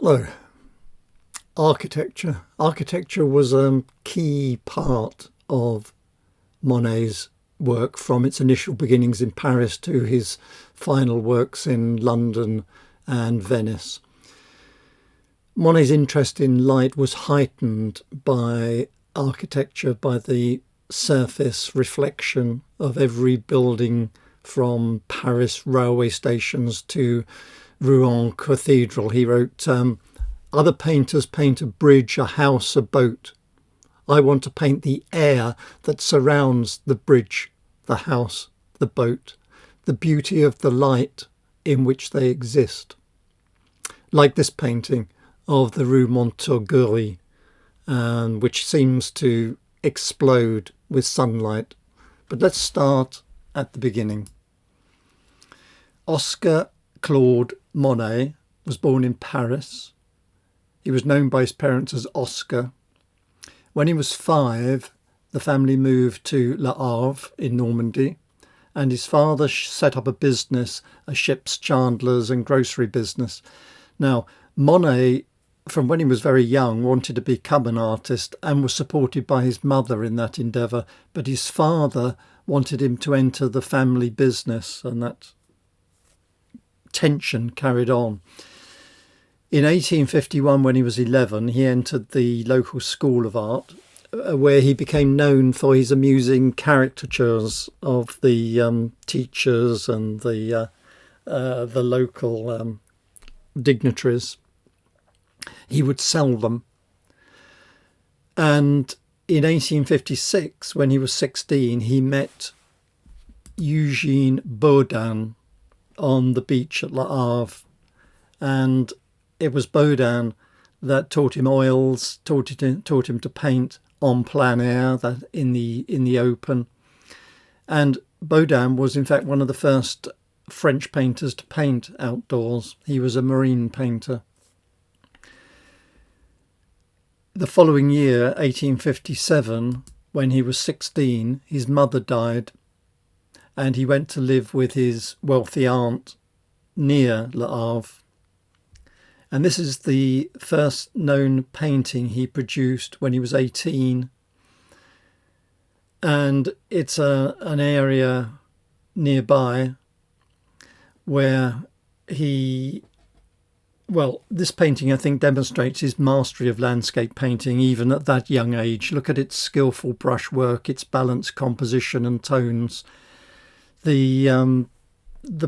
Hello. Architecture. Architecture was a key part of Monet's work from its initial beginnings in Paris to his final works in London and Venice. Monet's interest in light was heightened by architecture, by the surface reflection of every building from Paris railway stations to Rouen Cathedral. He wrote, other painters paint a bridge, a house, a boat. I want to paint the air that surrounds the bridge, the house, the boat, the beauty of the light in which they exist. Like this painting of the Rue Montorgueil, which seems to explode with sunlight. But let's start at the beginning. Oscar Claude Monet was born in Paris. He was known by his parents as Oscar. When he was 5, the family moved to Le Havre in Normandy, and his father set up a business, a ship's chandlers and grocery business. Now, Monet, from when he was very young, wanted to become an artist and was supported by his mother in that endeavour, but his father wanted him to enter the family business, and that tension carried on. In 1851, when he was 11, he entered the local school of art, where he became known for his amusing caricatures of the teachers and the local dignitaries. He would sell them. And in 1856, when he was 16, he met Eugene Baudin on the beach at Le Havre, and it was Baudin that taught him oils, taught him to paint en plein air, that in the open. And Baudin was in fact one of the first French painters to paint outdoors. He was a marine painter. The following year, 1857, when he was 16, his mother died, and he went to live with his wealthy aunt near Le Havre. And this is the first known painting he produced when he was 18. And it's an area nearby where this painting, I think, demonstrates his mastery of landscape painting even at that young age. Look at its skillful brushwork, its balanced composition and tones. The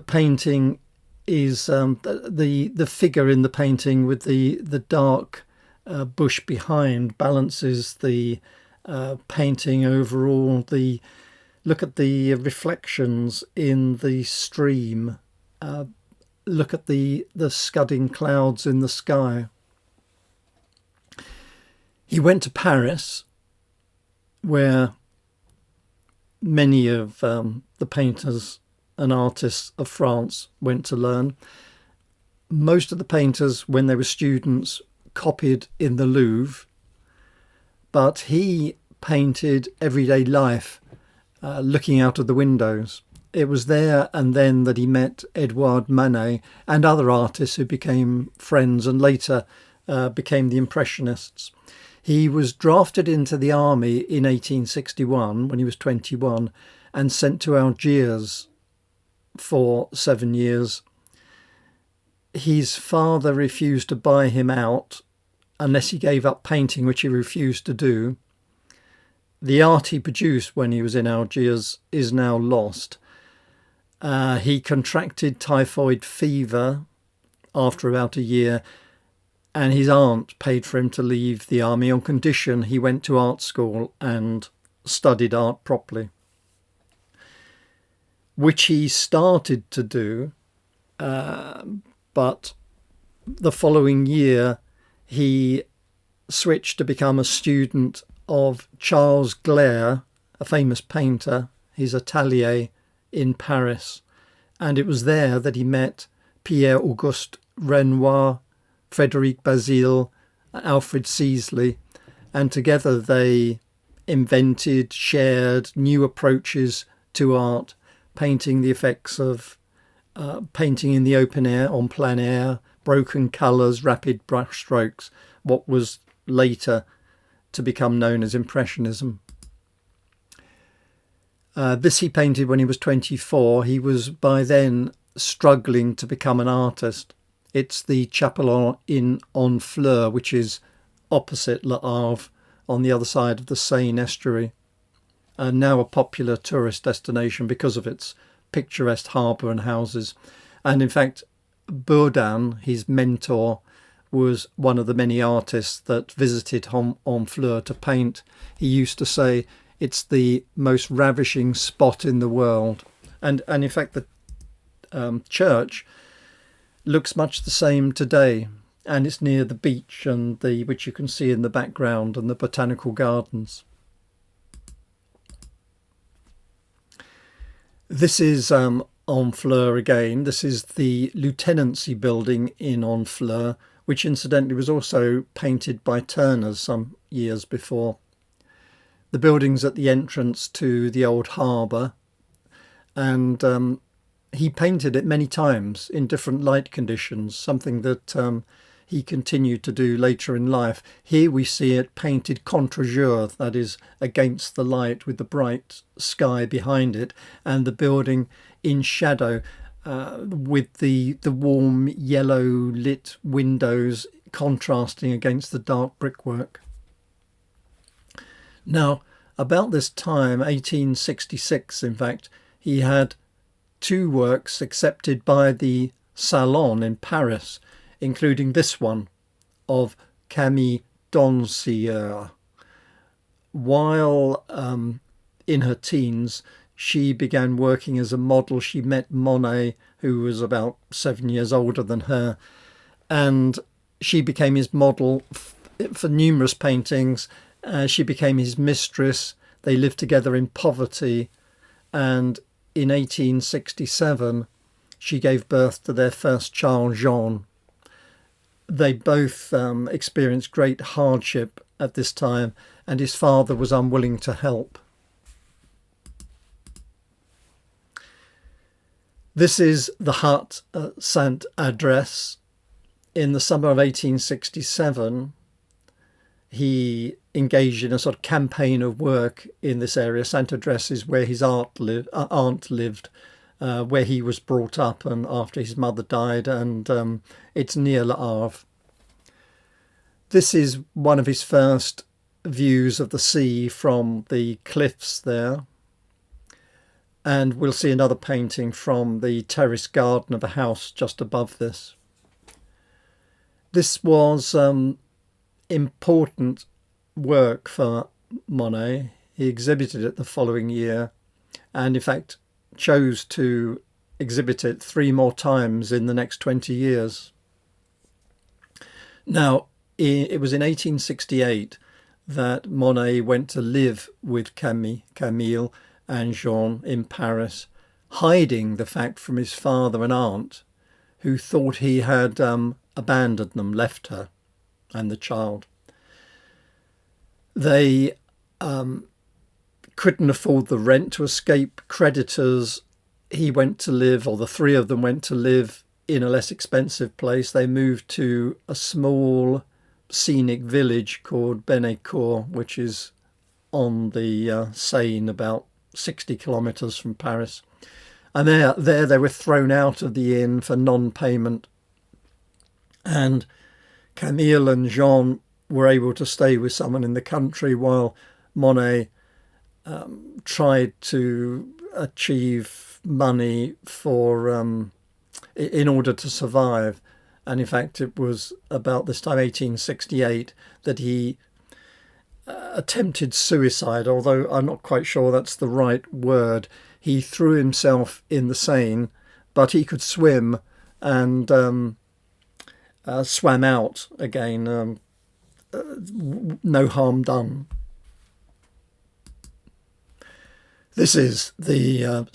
painting is the figure in the painting with the dark bush behind balances the painting overall. Look at the reflections in the stream. Look at the scudding clouds in the sky. He went to Paris, where many of the painters and artists of France went to learn. Most of the painters, when they were students, copied in the Louvre, but he painted everyday life, looking out of the windows. It was there and then that he met Edouard Manet and other artists who became friends and later became the Impressionists. He was drafted into the army in 1861 when he was 21 and sent to Algiers for 7 years. His father refused to buy him out unless he gave up painting, which he refused to do. The art he produced when he was in Algiers is now lost. He contracted typhoid fever after about a year, and his aunt paid for him to leave the army on condition he went to art school and studied art properly, which he started to do, but the following year he switched to become a student of Charles Gleyre, a famous painter, his atelier in Paris, and it was there that he met Pierre-Auguste Renoir, Frédéric Bazille, Alfred Sisley, and together they invented, shared new approaches to art, painting the effects of painting in the open air, en plein air, broken colours, rapid brushstrokes, what was later to become known as Impressionism. This he painted when he was 24. He was by then struggling to become an artist. It's the chapel in Honfleur, which is opposite Le Havre on the other side of the Seine estuary, and now a popular tourist destination because of its picturesque harbour and houses. And in fact, Bourdin, his mentor, was one of the many artists that visited Honfleur to paint. He used to say it's the most ravishing spot in the world. And in fact, the church looks much the same today, and it's near the beach, and which you can see in the background, and the botanical gardens. This is Honfleur again. This is the lieutenancy building in Honfleur, which incidentally was also painted by Turners some years before. The building's at the entrance to the old harbour, and he painted it many times in different light conditions, something that he continued to do later in life. Here we see it painted contre-jour, that is, against the light, with the bright sky behind it, and the building in shadow, with the warm yellow lit windows contrasting against the dark brickwork. Now, about this time, 1866 in fact, he had 2 works accepted by the Salon in Paris, including this one of Camille Doncier. While in her teens, she began working as a model. She met Monet, who was about 7 years older than her, and she became his model for numerous paintings. She became his mistress. They lived together in poverty, and in 1867 she gave birth to their first child, Jean. They both experienced great hardship at this time, and his father was unwilling to help. This is the hut at Saint Adresse. In the summer of 1867, he engaged in a sort of campaign of work in this area. Saint Adresse is where his aunt lived, where he was brought up, and after his mother died, and it's near Le Havre. This is one of his first views of the sea from the cliffs there. And we'll see another painting from the terrace garden of a house just above this. This was important work for Monet. He exhibited it the following year, and in fact chose to exhibit it 3 more times in the next 20 years. Now, it was in 1868 that Monet went to live with Camille and Jean in Paris, hiding the fact from his father and aunt, who thought he had abandoned them, left her and the child. They couldn't afford the rent. To escape creditors, he went to live, or the 3 of them went to live, in a less expensive place. They moved to a small scenic village called Benécourt, which is on the Seine, about 60 kilometres from Paris. And there they were thrown out of the inn for non-payment, and Camille and Jean were able to stay with someone in the country while Monet tried to achieve money for in order to survive. And in fact, it was about this time, 1868, that he attempted suicide, although I'm not quite sure that's the right word. He threw himself in the Seine, but he could swim, and swam out again. No harm done. This is the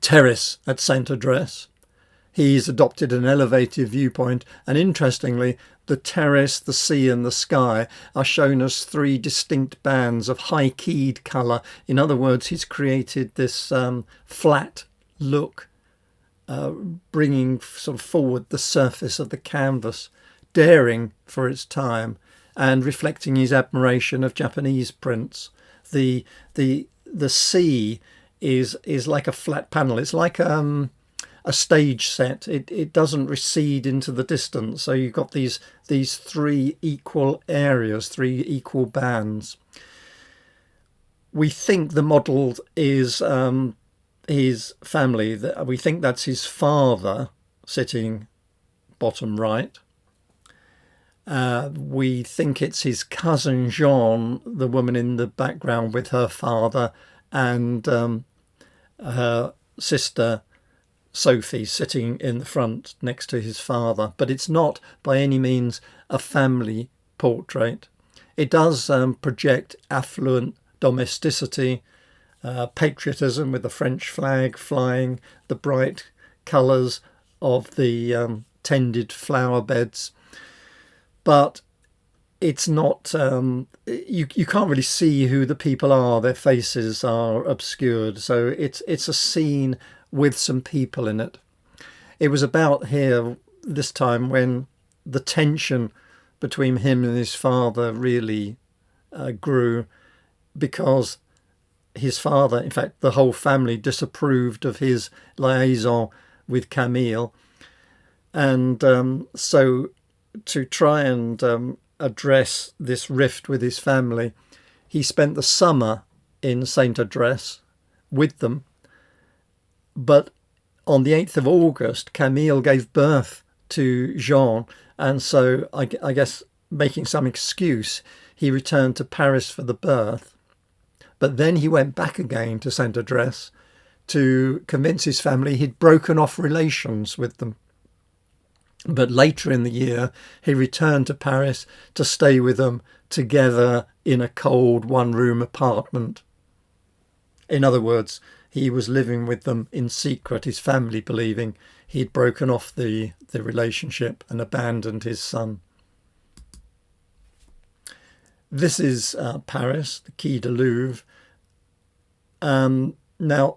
terrace at Saint Adresse. He's adopted an elevated viewpoint, and interestingly, the terrace, the sea and the sky are shown as 3 distinct bands of high-keyed colour. In other words, he's created this flat look bringing sort of forward the surface of the canvas, daring for its time, and reflecting his admiration of Japanese prints. The sea is like a flat panel. It's like a stage set. It doesn't recede into the distance. So you've got these three equal areas, three equal bands. We think the model is his family. We think that's his father sitting bottom right. We think it's his cousin Jean, the woman in the background, with her father, and her sister Sophie sitting in the front next to his father. But it's not by any means a family portrait. It does project affluent domesticity, patriotism with the French flag flying, the bright colours of the tended flower beds. But it's not, you can't really see who the people are. Their faces are obscured. So it's a scene with some people in it. It was about here this time when the tension between him and his father really grew, because his father, in fact, the whole family disapproved of his liaison with Camille. And so to try and address this rift with his family, he spent the summer in Saint Adresse with them. But on the 8th of August, Camille gave birth to Jean. And so I guess making some excuse, he returned to Paris for the birth. But then he went back again to Saint Adresse to convince his family he'd broken off relations with them. But later in the year, he returned to Paris to stay with them together in a cold one-room apartment. In other words, he was living with them in secret, his family believing he'd broken off the relationship and abandoned his son. This is Paris, the Quai du Louvre. Now,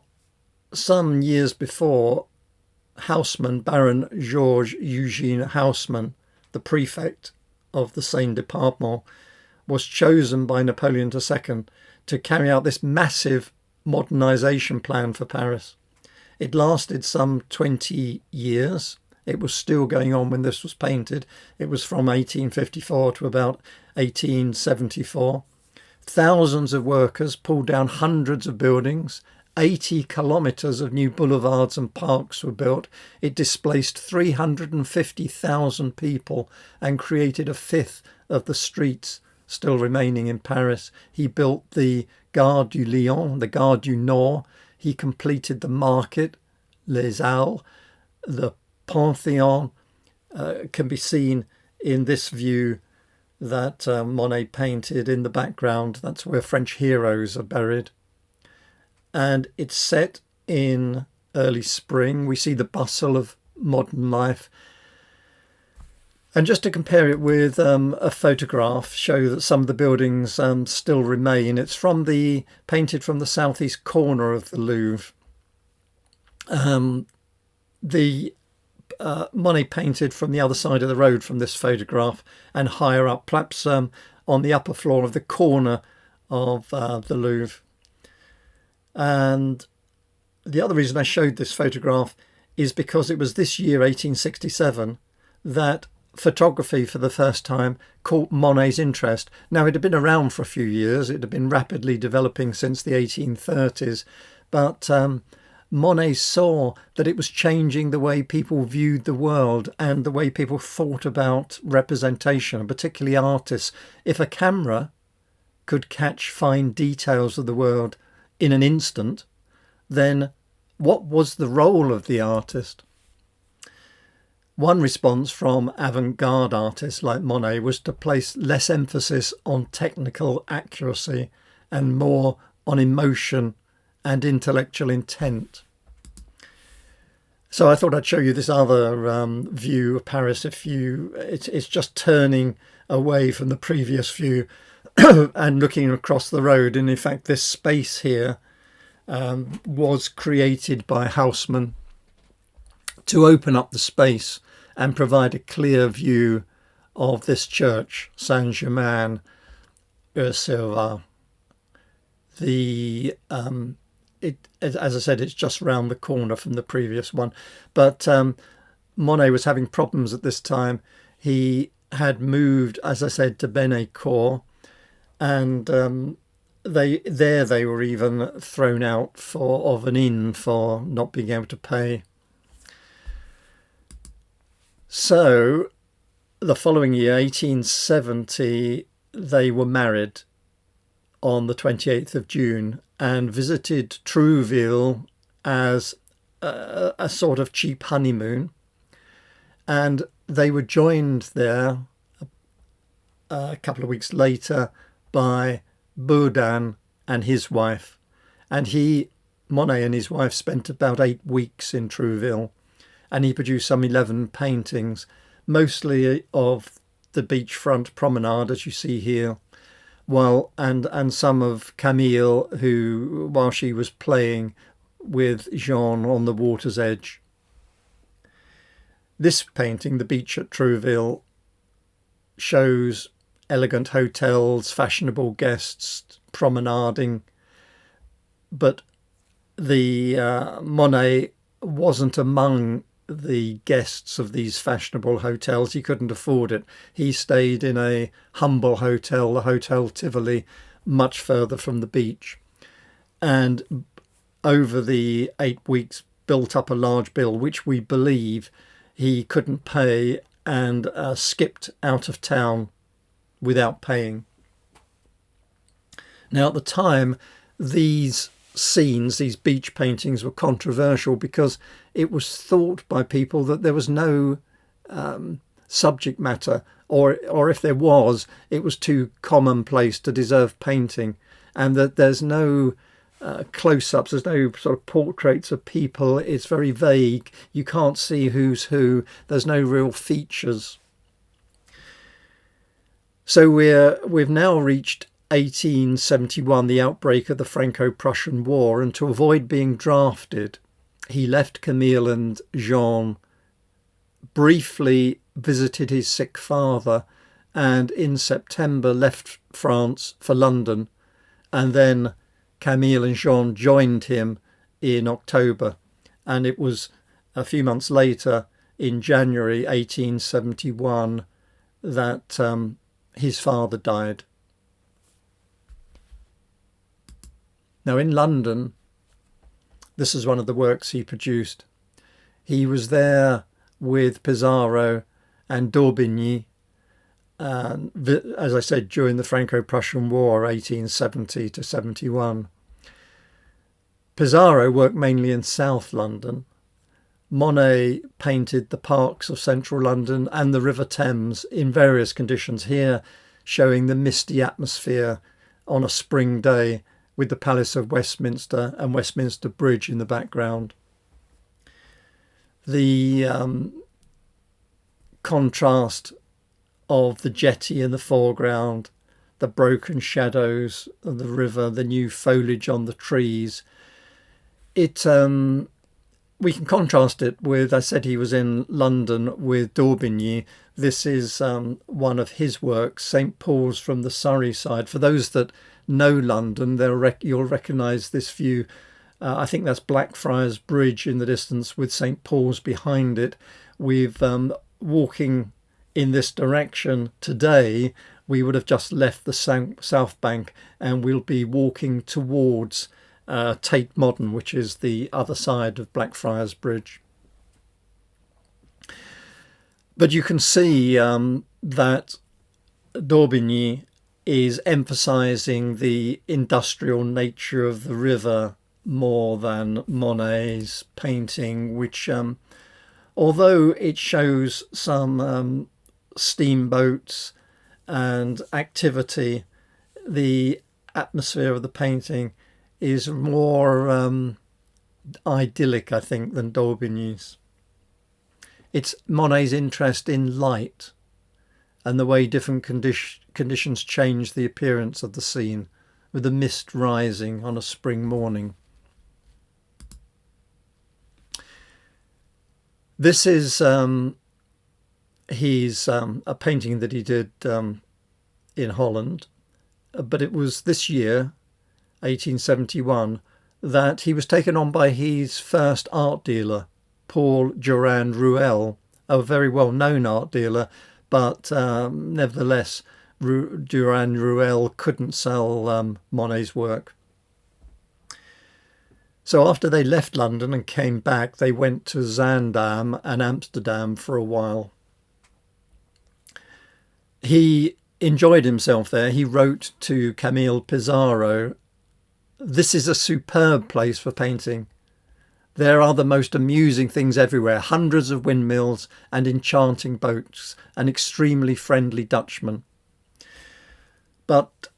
some years before, Haussmann, Baron Georges Eugène Haussmann, the prefect of the Seine department, was chosen by Napoleon II to carry out this massive modernisation plan for Paris. It lasted some 20 years. It was still going on when this was painted. It was from 1854 to about 1874. Thousands of workers pulled down hundreds of buildings. 80 kilometres of new boulevards and parks were built. It displaced 350,000 people and created a fifth of the streets still remaining in Paris. He built the Gare du Lion, the Gare du Nord. He completed the market, Les Halles. The Pantheon can be seen in this view that Monet painted in the background. That's where French heroes are buried. And it's set in early spring. We see the bustle of modern life. And just to compare it with a photograph, show that some of the buildings still remain. It's painted from the southeast corner of the Louvre. Monet painted from the other side of the road from this photograph and higher up, perhaps on the upper floor of the corner of the Louvre. And the other reason I showed this photograph is because it was this year, 1867, that photography for the first time caught Monet's interest. Now, it had been around for a few years. It had been rapidly developing since the 1830s. But Monet saw that it was changing the way people viewed the world and the way people thought about representation, and particularly artists. If a camera could catch fine details of the world in an instant, then what was the role of the artist? One response from avant-garde artists like Monet was to place less emphasis on technical accuracy and more on emotion and intellectual intent. So I thought I'd show you this other view of Paris. It's just turning away from the previous view and looking across the road. And in fact, this space here was created by Haussmann. to open up the space and provide a clear view of this church, Saint-Germain-Auxerrois. As I said, it's just round the corner from the previous one. But Monet was having problems at this time. He had moved, as I said, to Bennecourt, and they were even thrown out of an inn for not being able to pay. So the following year, 1870, they were married on the 28th of June and visited Trouville as a sort of cheap honeymoon. And they were joined there a couple of weeks later by Baudin and his wife. And Monet and his wife spent about 8 weeks in Trouville, and he produced some 11 paintings, mostly of the beachfront promenade, as you see here, and some of Camille, who, while she was playing with Jean on the water's edge. This painting, The Beach at Trouville, shows elegant hotels, fashionable guests promenading, but the Monet wasn't among the guests of these fashionable hotels. He couldn't afford it. He stayed in a humble hotel, the Hotel Tivoli, much further from the beach, and over the 8 weeks built up a large bill, which we believe he couldn't pay, and skipped out of town without paying. Now, at the time, these scenes, these beach paintings, were controversial because it was thought by people that there was no subject matter, or if there was, it was too commonplace to deserve painting, and that there's no close-ups, there's no sort of portraits of people. It's very vague. You can't see who's who. There's no real features. So we've now reached 1871, the outbreak of the Franco-Prussian War, and to avoid being drafted, he left Camille and Jean, briefly visited his sick father, and in September left France for London, and then Camille and Jean joined him in October, and it was a few months later, in January 1871, that his father died. Now, in London, this is one of the works he produced. He was there with Pissarro and Daubigny, as I said, during the Franco-Prussian War, 1870 to 71. Pissarro worked mainly in South London. Monet painted the parks of central London and the River Thames in various conditions, here showing the misty atmosphere on a spring day with the Palace of Westminster and Westminster Bridge in the background. The contrast of the jetty in the foreground, the broken shadows of the river, the new foliage on the trees. We can contrast it with, I said he was in London with Daubigny. This is one of his works, St. Paul's from the Surrey side. For those that know London, you'll recognise this view. I think that's Blackfriars Bridge in the distance with St. Paul's behind it. We've walking in this direction today, we would have just left the South Bank, and we'll be walking towards Tate Modern, which is the other side of Blackfriars Bridge. But you can see that Daubigny is emphasising the industrial nature of the river more than Monet's painting, which, although it shows some steamboats and activity, the atmosphere of the painting is more idyllic, I think, than Daubigny's. It's Monet's interest in light and the way different conditions change the appearance of the scene, with the mist rising on a spring morning. This is a painting that he did in Holland, but it was this year, 1871, that he was taken on by his first art dealer, Paul Durand Ruel, a very well-known art dealer, but nevertheless, Durand Ruel couldn't sell Monet's work. So after they left London and came back, they went to Zaandam and Amsterdam for a while. He enjoyed himself there. He wrote to Camille Pissarro, "This is a superb place for painting. There are the most amusing things everywhere, hundreds of windmills and enchanting boats, and extremely friendly Dutchmen." But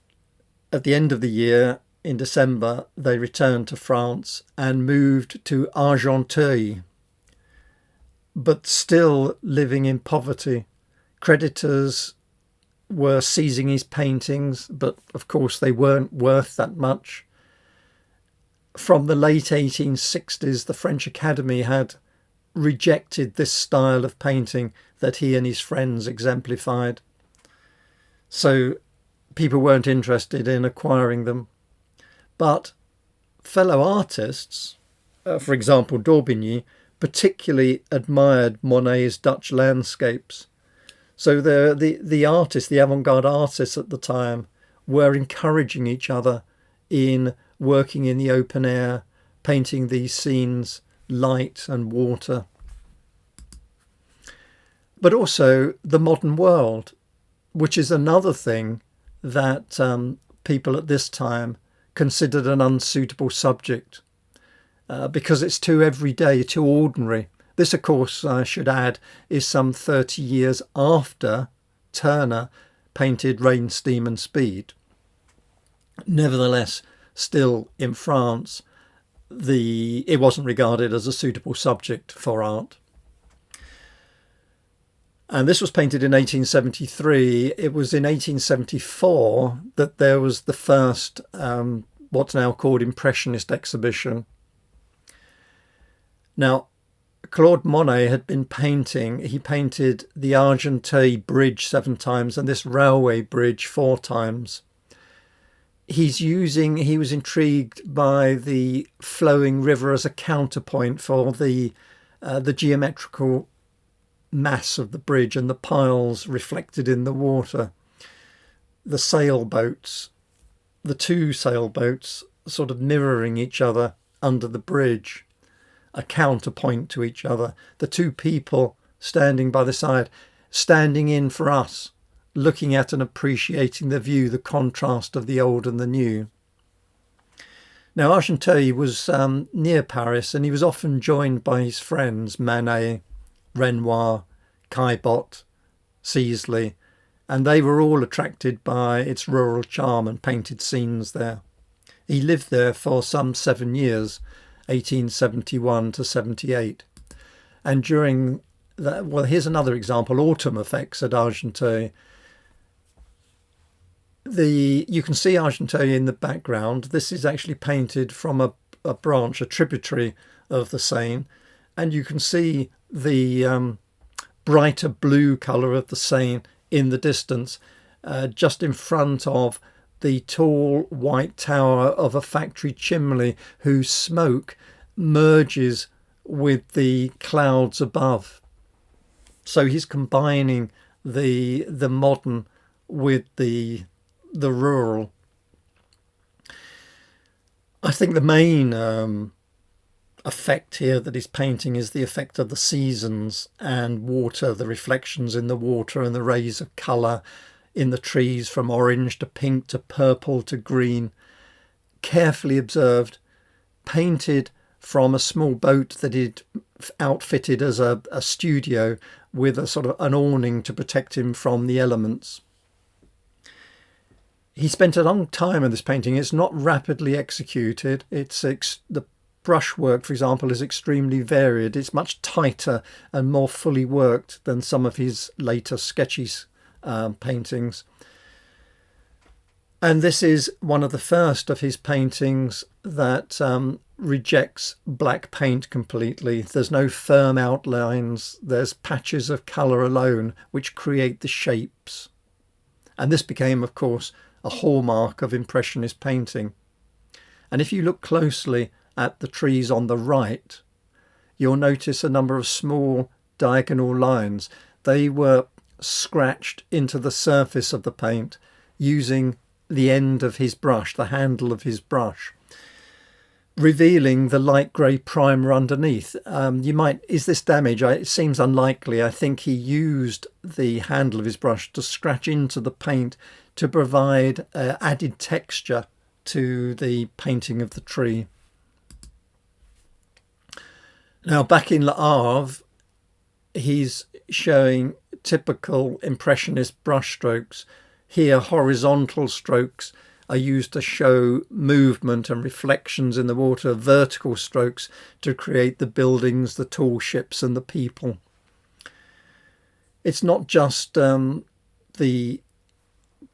at the end of the year, in December, they returned to France and moved to Argenteuil, but still living in poverty. Creditors were seizing his paintings, but of course they weren't worth that much. From the late 1860s, the French Academy had rejected this style of painting that he and his friends exemplified. So people weren't interested in acquiring them. But fellow artists, for example Daubigny, particularly admired Monet's Dutch landscapes. So the artists, the avant-garde artists at the time, were encouraging each other in working in the open air, painting these scenes, light and water. But also the modern world, which is another thing that people at this time considered an unsuitable subject because it's too everyday, too ordinary. This, of course, I should add, is some 30 years after Turner painted Rain, Steam and Speed. Nevertheless, still in France, it wasn't regarded as a suitable subject for art. And this was painted in 1873. It was in 1874 that there was the first, what's now called Impressionist exhibition. Now, Claude Monet had been painting. He painted the Argenteuil Bridge 7 times and this railway bridge 4 times. He was intrigued by the flowing river as a counterpoint for the geometrical mass of the bridge and the piles reflected in the water. The sailboats, the 2 sailboats sort of mirroring each other under the bridge, a counterpoint to each other. The 2 people standing by the side, standing in for us, looking at and appreciating the view, the contrast of the old and the new. Now, Argenteuil was near Paris, and he was often joined by his friends Manet, Renoir, Caillebotte, Sisley, and they were all attracted by its rural charm and painted scenes there. He lived there for some 7 years, 1871 to 78. And during that, well, here's another example, autumn effects at Argenteuil. You can see Argenteuil in the background. This is actually painted from a branch, a tributary of the Seine, and you can see the brighter blue colour of the Seine in the distance, just in front of the tall white tower of a factory chimney whose smoke merges with the clouds above. So he's combining the modern with the rural. I think the main effect here that he's painting is the effect of the seasons and water, the reflections in the water and the rays of colour in the trees from orange to pink to purple to green, carefully observed, painted from a small boat that he'd outfitted as a studio with a sort of an awning to protect him from the elements. He spent a long time in this painting. It's not rapidly executed. The brushwork, for example, is extremely varied. It's much tighter and more fully worked than some of his later sketchy paintings. And this is one of the first of his paintings that rejects black paint completely. There's no firm outlines. There's patches of colour alone which create the shapes. And this became, of course, a hallmark of Impressionist painting. And if you look closely at the trees on the right, you'll notice a number of small diagonal lines. They were scratched into the surface of the paint using the end of his brush, the handle of his brush, revealing the light grey primer underneath. Is this damage? It seems unlikely. I think he used the handle of his brush to scratch into the paint to provide added texture to the painting of the tree. Now, back in Le Havre, he's showing typical Impressionist brushstrokes. Here, horizontal strokes are used to show movement and reflections in the water, vertical strokes to create the buildings, the tall ships and the people. It's not just the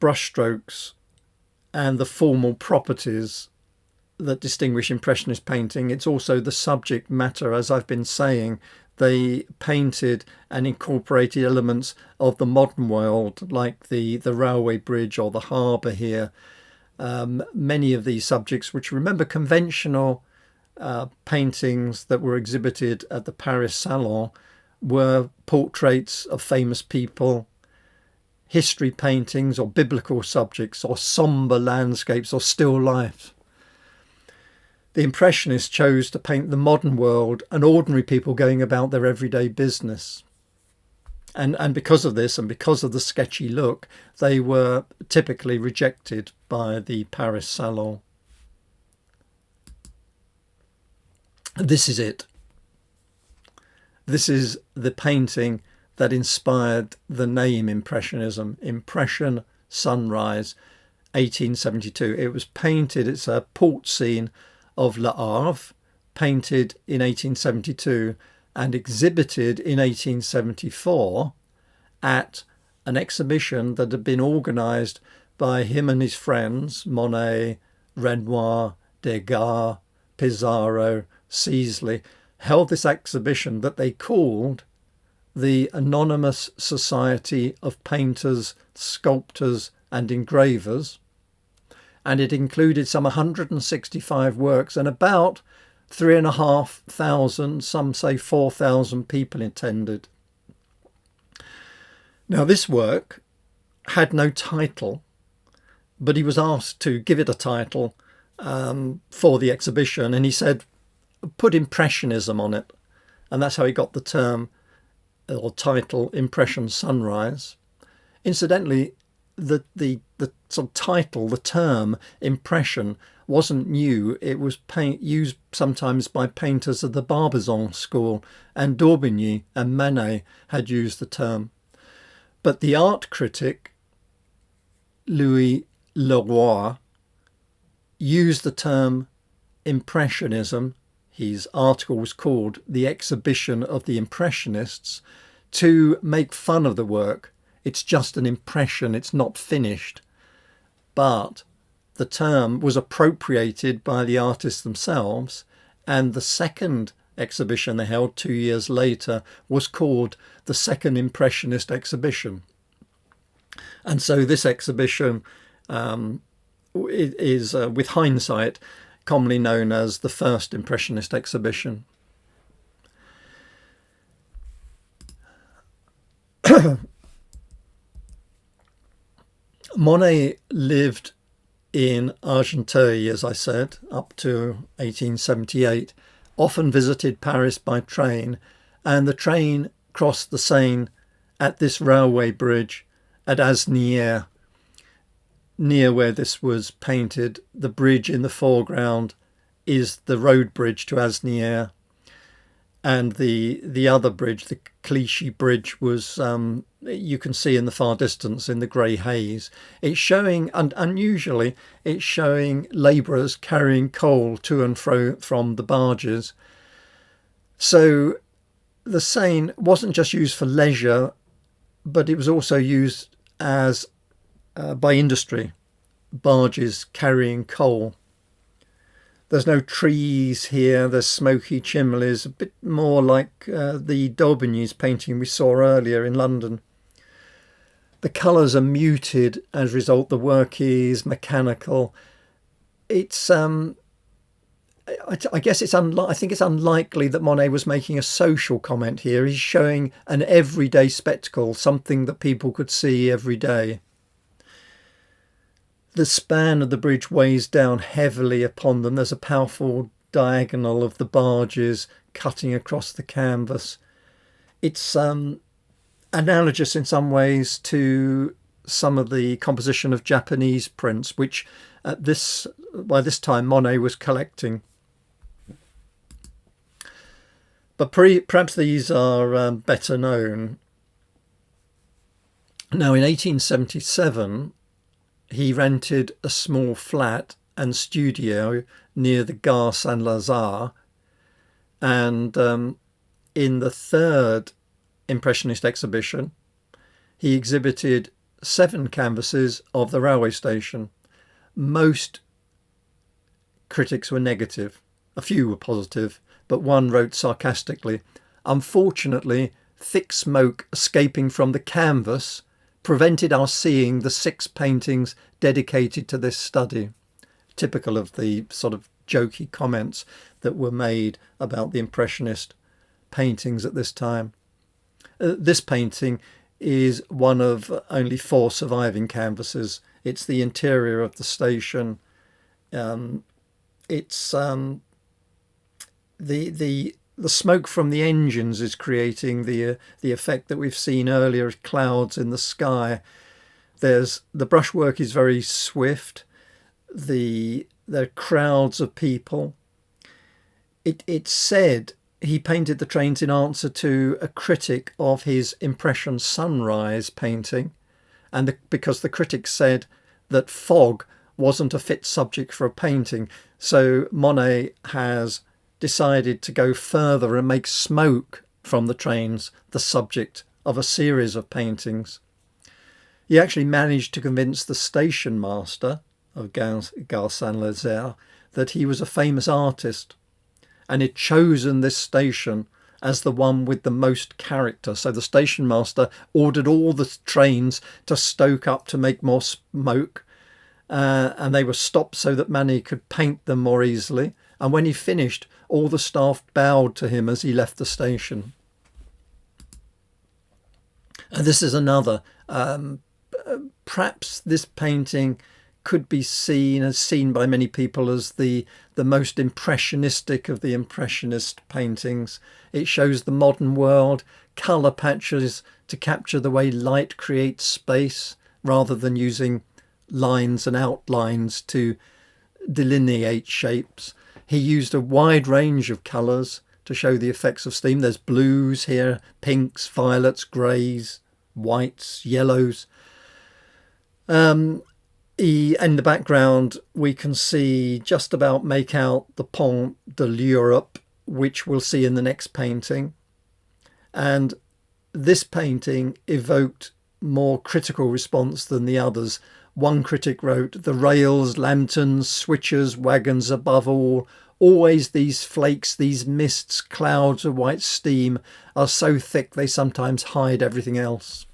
brushstrokes and the formal properties that distinguish Impressionist painting. It's also the subject matter. As I've been saying, they painted and incorporated elements of the modern world, like the railway bridge or the harbour here. Many of these subjects, which remember conventional paintings that were exhibited at the Paris Salon, were portraits of famous people, history paintings or biblical subjects or sombre landscapes or still life. The Impressionists chose to paint the modern world and ordinary people going about their everyday business. And because of this, and because of the sketchy look, they were typically rejected by the Paris Salon. This is it. This is the painting that inspired the name Impressionism. Impression Sunrise, 1872. It was painted, it's a port scene of Le Havre, painted in 1872 and exhibited in 1874 at an exhibition that had been organised by him and his friends, Monet, Renoir, Degas, Pissarro, Sisley, held this exhibition that they called the Anonymous Society of Painters, Sculptors and Engravers. And it included some 165 works and about 3,500, some say 4,000 people attended. Now, this work had no title, but he was asked to give it a title for the exhibition, and he said, put Impressionism on it. And that's how he got the term or title Impression Sunrise. Incidentally, the sort of title, the term impression, wasn't new. It was used sometimes by painters of the Barbizon school, and Daubigny and Manet had used the term. But the art critic Louis Leroy used the term Impressionism. His article was called The Exhibition of the Impressionists, to make fun of the work. It's just an impression, it's not finished. But the term was appropriated by the artists themselves, and the second exhibition they held 2 years later was called the Second Impressionist Exhibition. And so this exhibition is, with hindsight, commonly known as the First Impressionist Exhibition. Monet lived in Argenteuil, as I said, up to 1878, often visited Paris by train, and the train crossed the Seine at this railway bridge at Asnières. Near where this was painted, the bridge in the foreground is the road bridge to Asnières, and the other bridge, the Clichy Bridge, was you can see in the far distance in the grey haze. It's showing, and unusually, it's showing labourers carrying coal to and fro from the barges. So the Seine wasn't just used for leisure, but it was also used as by industry, barges carrying coal. There's no trees here, there's smoky chimneys, a bit more like the Daubigny's painting we saw earlier in London. The colours are muted as a result. The work is mechanical. It's I guess I think it's unlikely that Monet was making a social comment here. He's showing an everyday spectacle, something that people could see every day. The span of the bridge weighs down heavily upon them. There's a powerful diagonal of the barges cutting across the canvas. It's analogous in some ways to some of the composition of Japanese prints, which by this time Monet was collecting. But perhaps these are better known. Now, in 1877, he rented a small flat and studio near the Gare Saint-Lazare, and in the third Impressionist exhibition, he exhibited 7 canvases of the railway station. Most critics were negative, a few were positive, but one wrote sarcastically, "Unfortunately, thick smoke escaping from the canvas prevented our seeing the 6 paintings dedicated to this study." Typical of the sort of jokey comments that were made about the Impressionist paintings at this time. This painting is one of only 4 surviving canvases. It's the interior of the station. It's the smoke from the engines is creating the effect that we've seen earlier, clouds in the sky. The brushwork is very swift. There are crowds of people. It's said he painted the trains in answer to a critic of his Impression Sunrise painting, and because the critic said that fog wasn't a fit subject for a painting, so Monet has decided to go further and make smoke from the trains the subject of a series of paintings. He actually managed to convince the station master of Gare Saint-Lazare that he was a famous artist and had chosen this station as the one with the most character. So the station master ordered all the trains to stoke up to make more smoke, and they were stopped so that Manet could paint them more easily. And when he finished, all the staff bowed to him as he left the station. And this is another. Perhaps this painting could be seen by many people as the most impressionistic of the Impressionist paintings. It shows the modern world, colour patches to capture the way light creates space, rather than using lines and outlines to delineate shapes. He used a wide range of colours to show the effects of steam. There's blues here, pinks, violets, greys, whites, yellows. In the background, we can just about make out the Pont de l'Europe, which we'll see in the next painting. And this painting evoked more critical response than the others. One critic wrote, "The rails, lanterns, switches, wagons above all, always these flakes, these mists, clouds of white steam are so thick they sometimes hide everything else."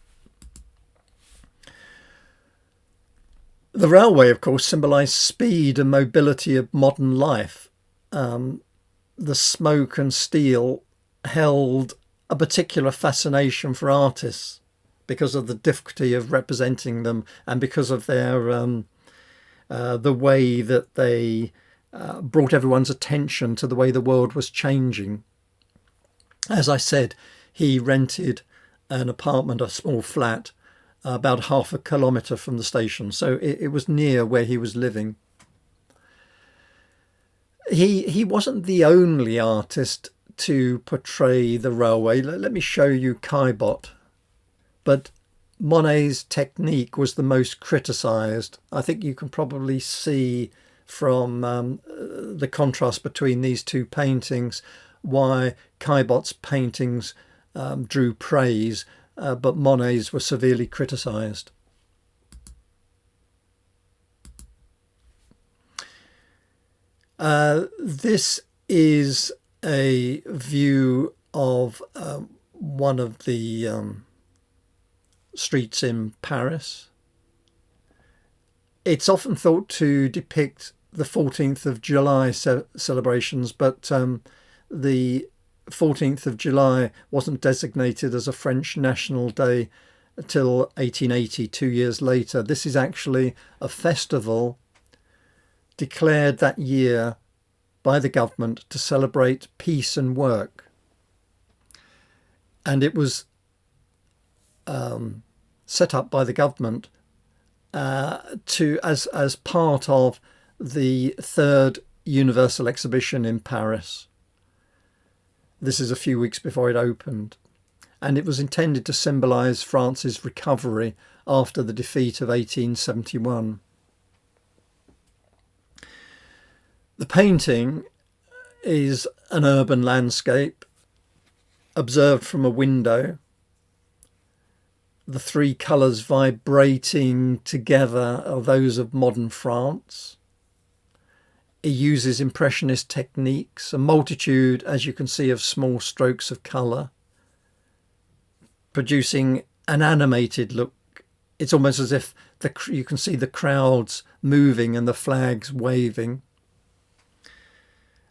The railway, of course, symbolised speed and mobility of modern life. The smoke and steel held a particular fascination for artists because of the difficulty of representing them and because of their the way that they brought everyone's attention to the way the world was changing. As I said, he rented an apartment, a small flat, about half a kilometre from the station, so it was near where he was living. He wasn't the only artist to portray the railway. Let me show you Caillebotte. But Monet's technique was the most criticised. I think you can probably see from the contrast between these two paintings why Caillebotte's paintings drew praise, but Monet's were severely criticised. This is a view of one of the streets in Paris. It's often thought to depict the 14th of July celebrations, but the 14th of July wasn't designated as a French national day until 1880, 2 years later. This is actually a festival declared that year by the government to celebrate peace and work. And it was set up by the government as part of the third Universal Exhibition in Paris. This is a few weeks before it opened, and it was intended to symbolise France's recovery after the defeat of 1871. The painting is an urban landscape observed from a window, the three colours vibrating together are those of modern France. It uses impressionist techniques, a multitude, as you can see, of small strokes of colour, producing an animated look. It's almost as if you can see the crowds moving and the flags waving.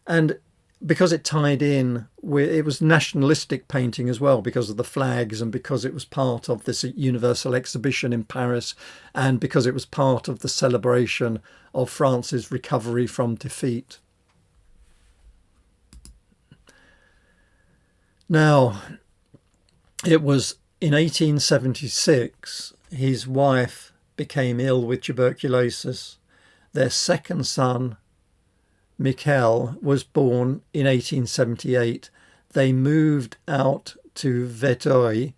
And because it tied in with, it was nationalistic painting as well, because of the flags and because it was part of this Universal Exhibition in Paris and because it was part of the celebration of France's recovery from defeat. Now, it was in 1876 his wife became ill with tuberculosis. Their second son, Michel, was born in 1878. They moved out to Vétheuil,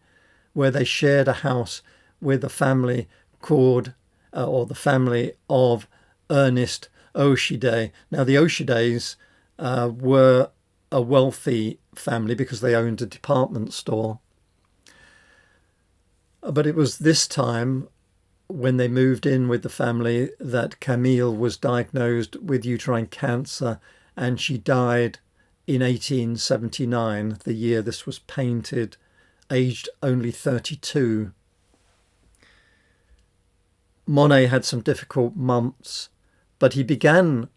where they shared a house with a family called, or the family of Ernest Ochidé. Now, the Ochidés were a wealthy family because they owned a department store. But it was this time, when they moved in with the family, that Camille was diagnosed with uterine cancer, and she died in 1879, the year this was painted, aged only 32. Monet had some difficult months, but he began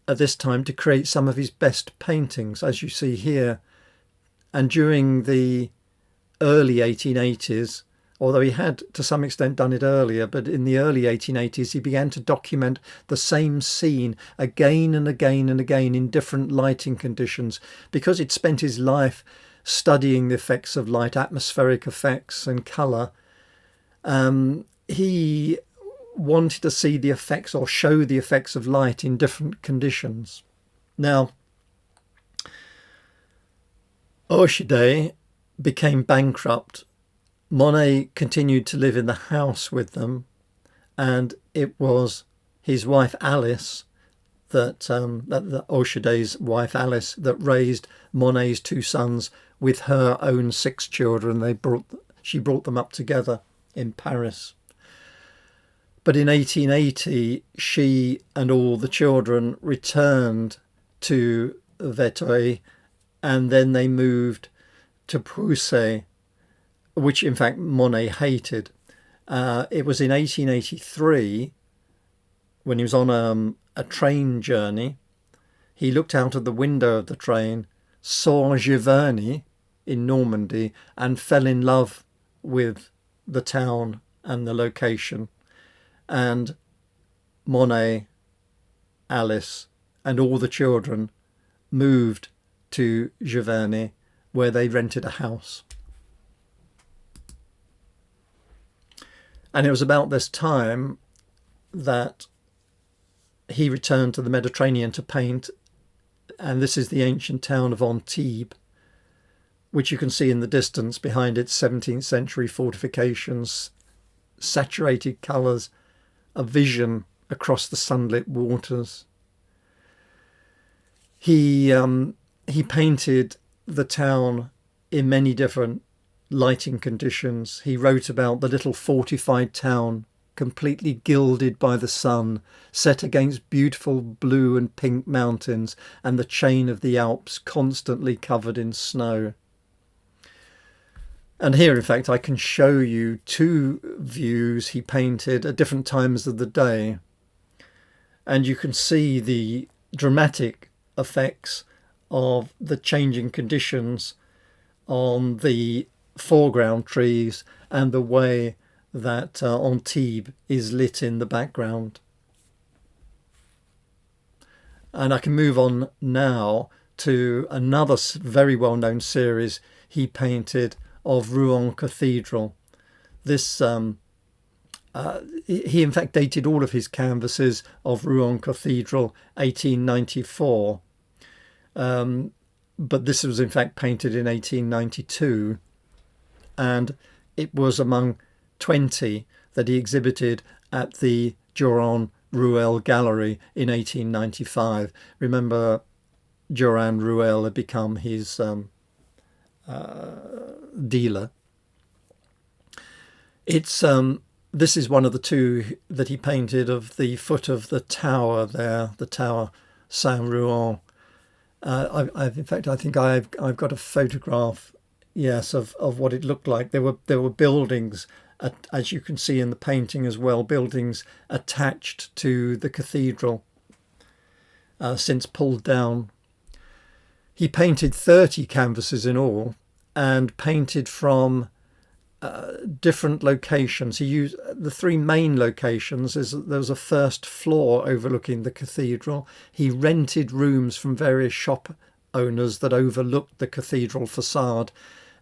at this time to create some of his best paintings, as you see here. And during the early 1880s, although he had to some extent done it earlier, but in the early 1880s he began to document the same scene again and again and again in different lighting conditions, because he'd spent his life studying the effects of light, atmospheric effects and colour. He wanted to see the effects or show the effects of light in different conditions. Now, Ochidé became bankrupt. Monet continued to live in the house with them, and it was his wife Alice, Ochidé's wife Alice, that raised Monet's two sons with her own 6 children. She brought them up together in Paris. But in 1880, she and all the children returned to Vétheuil, and then they moved to Proussé, which in fact Monet hated. It was in 1883, when he was on a train journey, he looked out of the window of the train, saw Giverny in Normandy, and fell in love with the town and the location. And Monet, Alice, and all the children moved to Giverny, where they rented a house. And it was about this time that he returned to the Mediterranean to paint, and this is the ancient town of Antibes, which you can see in the distance behind its 17th century fortifications, saturated colours, a vision across the sunlit waters. He painted the town in many different lighting conditions. He wrote about the little fortified town completely gilded by the sun, set against beautiful blue and pink mountains and the chain of the Alps constantly covered in snow. And here, in fact, I can show you two views he painted at different times of the day. And you can see the dramatic effects of the changing conditions on the foreground trees and the way that Antibes is lit in the background. And I can move on now to another very well-known series he painted of Rouen Cathedral. This he in fact dated all of his canvases of Rouen Cathedral 1894, but this was in fact painted in 1892, and it was among 20 that he exhibited at the Durand Ruel Gallery in 1895. Remember, Durand Ruel had become his dealer. This is one of the two that he painted of the foot of the tower there, the Tower Saint-Rouen. In fact, I think I've got a photograph, yes, of what it looked like. There were buildings, as you can see in the painting as well, buildings attached to the cathedral, since pulled down. He painted 30 canvases in all, and painted from different locations. He used the three main locations. There was a first floor overlooking the cathedral. He rented rooms from various shop owners that overlooked the cathedral facade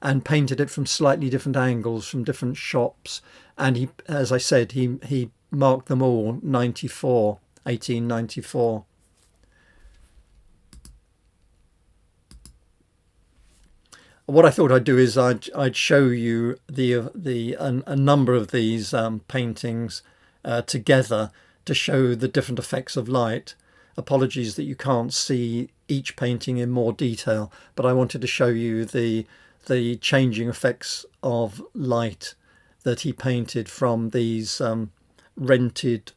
and painted it from slightly different angles from different shops. And he, as I said, he marked them all 1894. What I thought I'd do is I'd show you a number of these paintings together to show the different effects of light. Apologies that you can't see each painting in more detail, but I wanted to show you the changing effects of light that he painted from these rented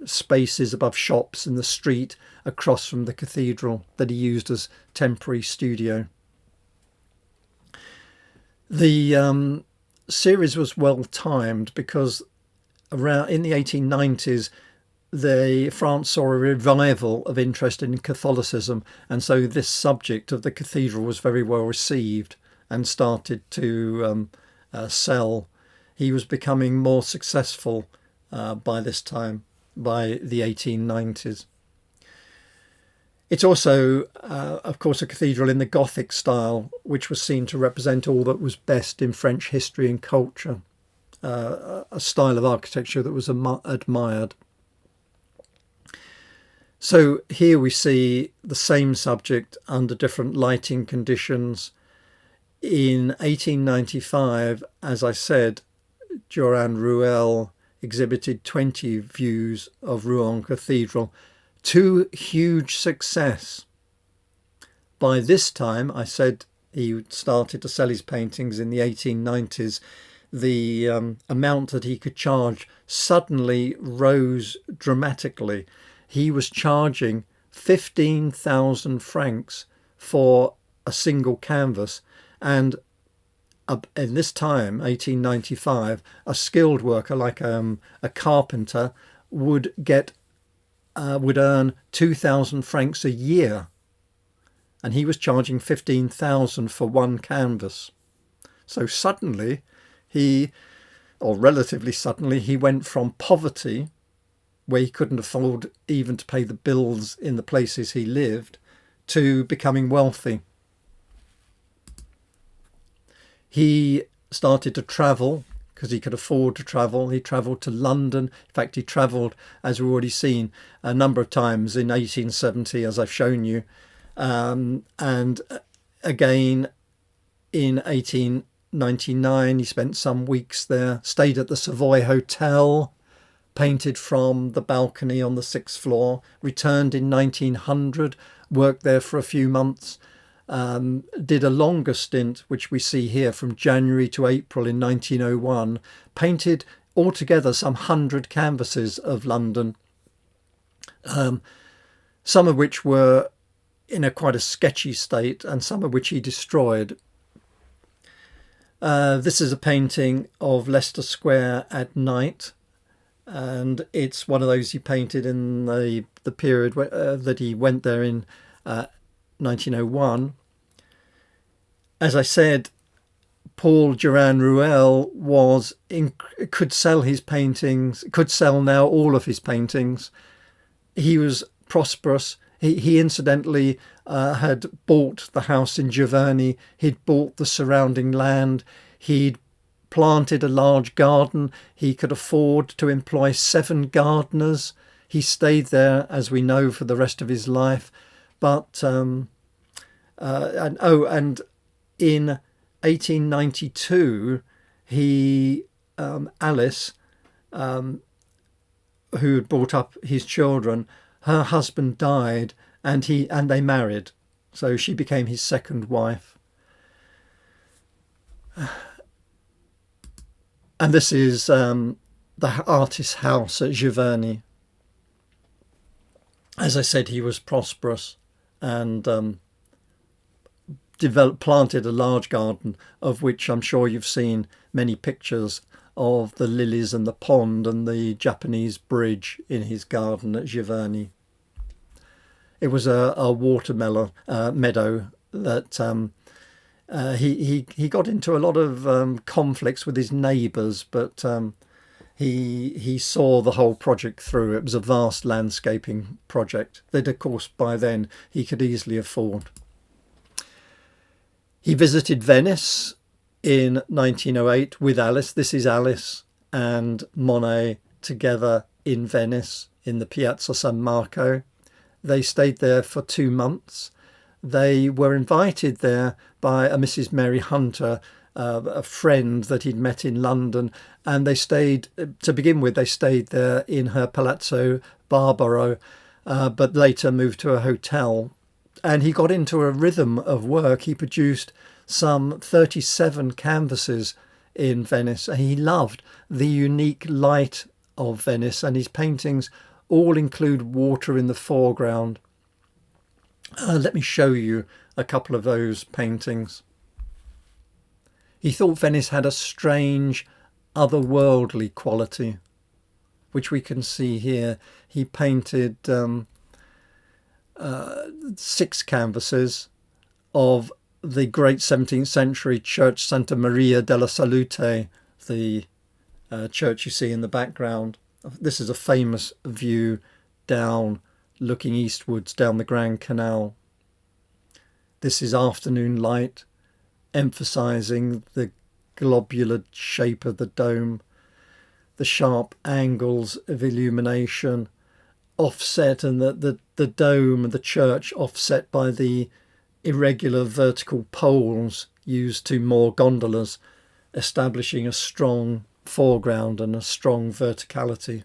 spaces above shops in the street across from the cathedral that he used as temporary studio. The series was well timed because around in the 1890s France saw a revival of interest in Catholicism, and so this subject of the cathedral was very well received and started to sell. He was becoming more successful by this time, by the 1890s. It's also, of course, a cathedral in the Gothic style, which was seen to represent all that was best in French history and culture, a style of architecture that was admired. So here we see the same subject under different lighting conditions. In 1895, as I said, Durand Ruel exhibited 20 views of Rouen Cathedral, to huge success. By this time, I said he started to sell his paintings in the 1890s. The amount that he could charge suddenly rose dramatically. He was charging 15,000 francs for a single canvas, and in this time, 1895, a skilled worker like a carpenter would earn 2,000 francs a year, and he was charging 15,000 for one canvas. So suddenly relatively suddenly, he went from poverty, where he couldn't afford even to pay the bills in the places he lived, to becoming wealthy. He started to travel because he could afford to travel. He travelled to London. In fact, he travelled, as we've already seen, a number of times in 1870, as I've shown you, and again in 1899. He spent some weeks there, stayed at the Savoy Hotel, painted from the balcony on the 6th floor, returned in 1900, worked there for a few months, did a longer stint, which we see here from January to April in 1901, painted altogether some 100 canvases of London, some of which were in quite a sketchy state and some of which he destroyed. This is a painting of Leicester Square at night, and it's one of those he painted in the period that he went there in 1901. As I said, Paul Durand-Ruel could sell his paintings, could sell now all of his paintings. He was prosperous. He incidentally had bought the house in Giverny. He'd bought the surrounding land. He'd planted a large garden. He could afford to employ 7 gardeners. He stayed there, as we know, for the rest of his life. But and in 1892, Alice, who had brought up his children, her husband died, and they married, so she became his second wife. And this is the artist's house at Giverny. As I said, he was prosperous and planted a large garden, of which I'm sure you've seen many pictures of the lilies and the pond and the Japanese bridge in his garden at Giverny. It was a watermelon meadow that he got into a lot of conflicts with his neighbours, but he saw the whole project through. It was a vast landscaping project that, of course, by then he could easily afford. He visited Venice in 1908 with Alice. This is Alice and Monet together in Venice in the Piazza San Marco. They stayed there for 2 months. They were invited there by a Mrs. Mary Hunter, a friend that he'd met in London, and they stayed, to begin with, they stayed there in her Palazzo Barbaro, but later moved to a hotel. And he got into a rhythm of work. He produced some 37 canvases in Venice, and he loved the unique light of Venice, and his paintings all include water in the foreground. Let me show you a couple of those paintings. He thought Venice had a strange, otherworldly quality, which we can see here. He painted 6 canvases of the great 17th century church Santa Maria della Salute, the church you see in the background. This is a famous view down, looking eastwards down the Grand Canal. This is afternoon light, emphasising the globular shape of the dome, the sharp angles of illumination, offset, and the dome and the church offset by the irregular vertical poles used to moor gondolas, establishing a strong foreground and a strong verticality.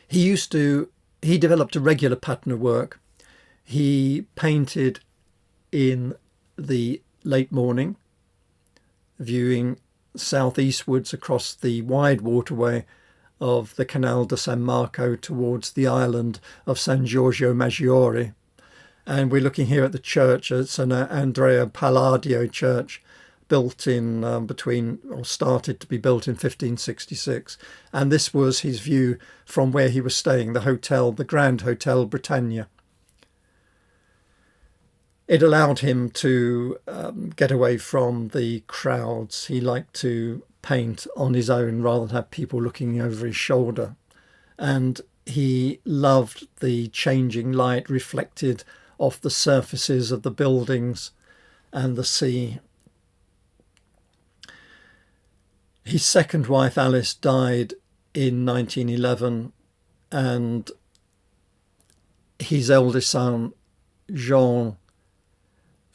He developed a regular pattern of work. He painted in the late morning, viewing southeastwards across the wide waterway of the Canal de San Marco towards the island of San Giorgio Maggiore. And we're looking here at the church, at San Andrea Palladio Church, built in started to be built in 1566. And this was his view from where he was staying, the Grand Hotel Britannia. It allowed him to get away from the crowds. He liked to paint on his own rather than have people looking over his shoulder. And he loved the changing light reflected off the surfaces of the buildings and the sea. His second wife, Alice, died in 1911, and his eldest son, Jean,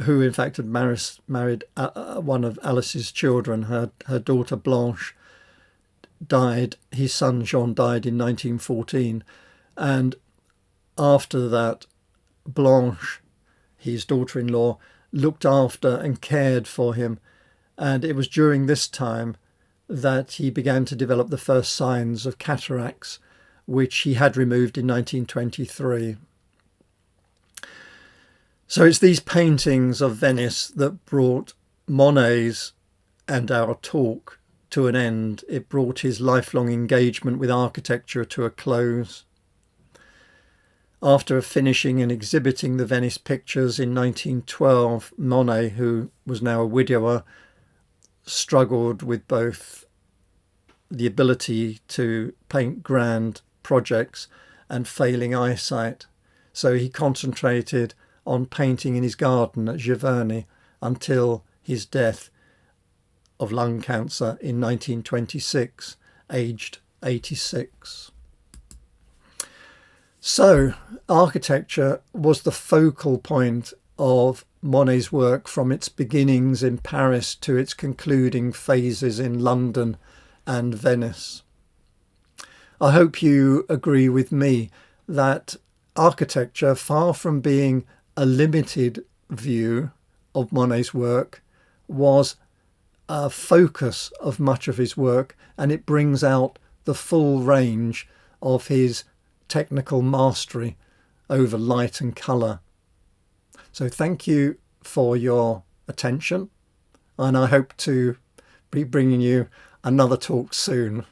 who in fact had married one of Alice's children, her daughter Blanche, died. His son Jean died in 1914, and after that, Blanche, his daughter-in-law, looked after and cared for him, And it was during this time that he began to develop the first signs of cataracts, which he had removed in 1923. So it's these paintings of Venice that brought Monet's and our talk to an end. It brought his lifelong engagement with architecture to a close. After finishing and exhibiting the Venice pictures in 1912, Monet, who was now a widower, struggled with both the ability to paint grand projects and failing eyesight. So he concentrated on painting in his garden at Giverny until his death of lung cancer in 1926, aged 86. So architecture was the focal point of Monet's work from its beginnings in Paris to its concluding phases in London and Venice. I hope you agree with me that architecture, far from being a limited view of Monet's work, was a focus of much of his work, and it brings out the full range of his technical mastery over light and colour. So thank you for your attention, and I hope to be bringing you another talk soon.